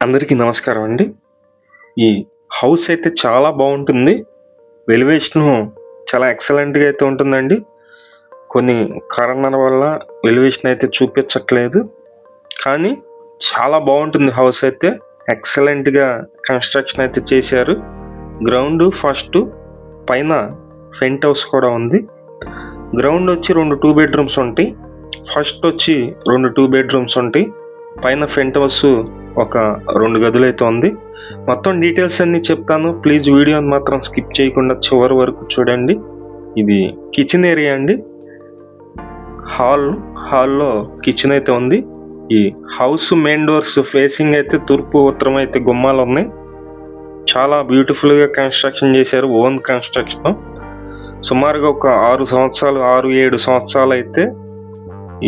అందరికీ నమస్కారం అండి. ఈ హౌస్ అయితే చాలా బాగుంటుంది. ఎలివేషను చాలా ఎక్సలెంట్‌గా అయితే ఉంటుందండి. కొన్ని కారణాల వల్ల ఎలివేషన్ అయితే చూపించట్లేదు. కానీ చాలా బాగుంటుంది హౌస్ అయితే. ఎక్సలెంట్‌గా కన్‌స్ట్రక్షన్ అయితే చేశారు. గ్రౌండ్ ఫస్ట్ పైన పెంట్ హౌస్ కూడా ఉంది. గ్రౌండ్ వచ్చి 2 2 బెడ్‌రూమ్స్ ఉంటాయి. ఫస్ట్ వచ్చి 2 2 బెడ్‌రూమ్స్ ఉంటాయి. పైన పెంట్ హౌస్ ఒక 2 గదులు అయితే ఉంది. మొత్తం డీటెయిల్స్ అన్ని చెప్తాను. ప్లీజ్ వీడియోని మాత్రం స్కిప్ చేయకుండా చివరి వరకు చూడండి. ఇది కిచెన్ ఏరియా అండి. హాల్లో కిచెన్ అయితే ఉంది. ఈ హౌస్ మెయిన్ డోర్స్ ఫేసింగ్ అయితే తూర్పు ఉత్తరం అయితే గుమ్మాలు ఉన్నాయి. చాలా బ్యూటిఫుల్గా కన్స్ట్రక్షన్ చేశారు. Own construction. సుమారుగా ఒక 6 సంవత్సరాలు 6-7 సంవత్సరాలు అయితే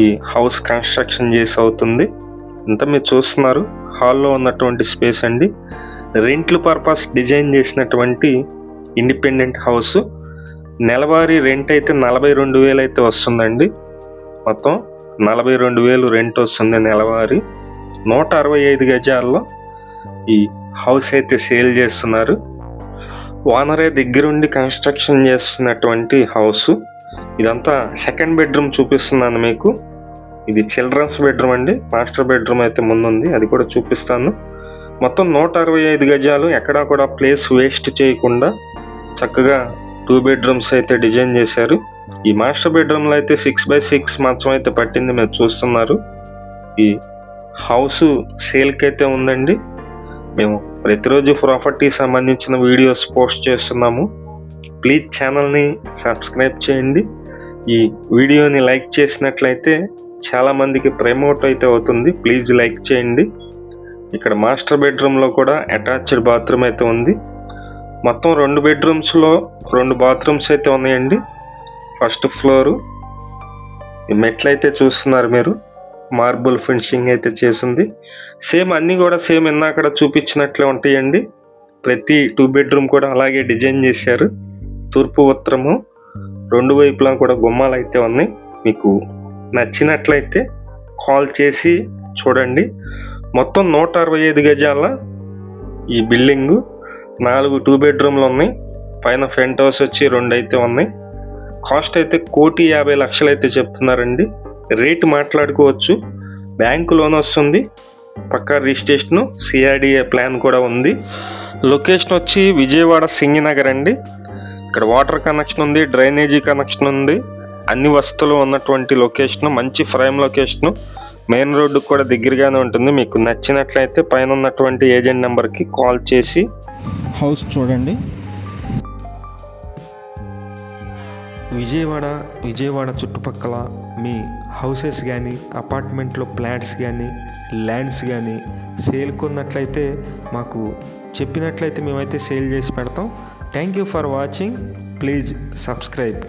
ఈ హౌస్ కన్స్ట్రక్షన్ చేసి అవుతుంది. ఇంత మీరు చూస్తున్నారు హాల్లో ఉన్నటువంటి స్పేస్ అండి. రెంట్ల పర్పస్ డిజైన్ చేసినటువంటి ఇండిపెండెంట్ హౌస్. నెలవారీ రెంట్ అయితే 42,000 అయితే వస్తుందండి. మొత్తం 42,000 రెంట్ వస్తుంది నెలవారీ. 165 గజాల్లో ఈ హౌస్ అయితే సేల్ చేస్తున్నారు. ఓనరే దగ్గరుండి కన్స్ట్రక్షన్ చేస్తున్నటువంటి హౌస్. ఇదంతా సెకండ్ బెడ్రూమ్ చూపిస్తున్నాను మీకు. ఇది చిల్డ్రన్స్ బెడ్రూమ్ అండి. మాస్టర్ బెడ్రూమ్ అయితే ముందుంది, అది కూడా చూపిస్తాను. మొత్తం 165 గజాలు. ఎక్కడా కూడా ప్లేస్ వేస్ట్ చేయకుండా చక్కగా 2 బెడ్రూమ్స్ అయితే డిజైన్ చేశారు. ఈ మాస్టర్ బెడ్రూమ్లో అయితే 6x6 మంచం అయితే పట్టింది, మీరు చూస్తున్నారు. ఈ హౌస్ సేల్కి అయితే ఉందండి. మేము ప్రతిరోజు ప్రాపర్టీ సంబంధించిన వీడియోస్ పోస్ట్ చేస్తున్నాము. ప్లీజ్ ఛానల్ని సబ్స్క్రైబ్ చేయండి. ఈ వీడియోని లైక్ చేసినట్లయితే చాలా మందికి ప్రమోట్ అయితే అవుతుంది. ప్లీజ్ లైక్ చేయండి. ఇక్కడ మాస్టర్ బెడ్రూమ్లో కూడా అటాచ్డ్ బాత్రూమ్ అయితే ఉంది. మొత్తం 2 బెడ్రూమ్స్లో 2 బాత్రూమ్స్ అయితే ఉన్నాయండి. ఫస్ట్ ఫ్లోరు మెట్లు అయితే చూస్తున్నారు మీరు. మార్బుల్ ఫినిషింగ్ అయితే చేసింది. సేమ్ అన్నీ కూడా సేమ్ ఇందాక చూపించినట్లే ఉంటాయండి. ప్రతి 2 బెడ్రూమ్ కూడా అలాగే డిజైన్ చేశారు. తూర్పు ఉత్తరము 2 వైపులా కూడా గుమ్మాలు అయితే ఉన్నాయి. మీకు నచ్చినట్లయితే కాల్ చేసి చూడండి. మొత్తం 165 గజాల ఈ బిల్డింగు. 4 2 బెడ్రూమ్లు ఉన్నాయి. పైన పెంట్ హౌస్ వచ్చి 2 అయితే ఉన్నాయి. కాస్ట్ అయితే 1,50,00,000 అయితే చెప్తున్నారండి. రేటు మాట్లాడుకోవచ్చు. బ్యాంకు లోన్ వస్తుంది. పక్కా రిజిస్ట్రేషను, సిఆర్డిఏ ప్లాన్ కూడా ఉంది. లొకేషన్ వచ్చి విజయవాడ సింగినగర్ అండి. ఇక్కడ వాటర్ కనెక్షన్ ఉంది, డ్రైనేజీ కనెక్షన్ ఉంది. అన్ని వసతులు ఉన్నటువంటి లొకేషన్. మంచి ప్రైమ్ లొకేషన్. మెయిన్ రోడ్డు కూడా దగ్గరగానే ఉంటుంది. మీకు నచ్చినట్లయితే పైన ఉన్నటువంటి ఏజెంట్ నెంబర్కి కాల్ చేసి హౌస్ చూడండి. విజయవాడ చుట్టుపక్కల మీ హౌసెస్ కానీ, అపార్ట్మెంట్లో ఫ్లాట్స్ కానీ, ల్యాండ్స్ కానీ సేల్ కొన్నట్లయితే మాకు చెప్పినట్లయితే మేమైతే సేల్ చేసి పెడతాం. Thank you for watching. Please subscribe.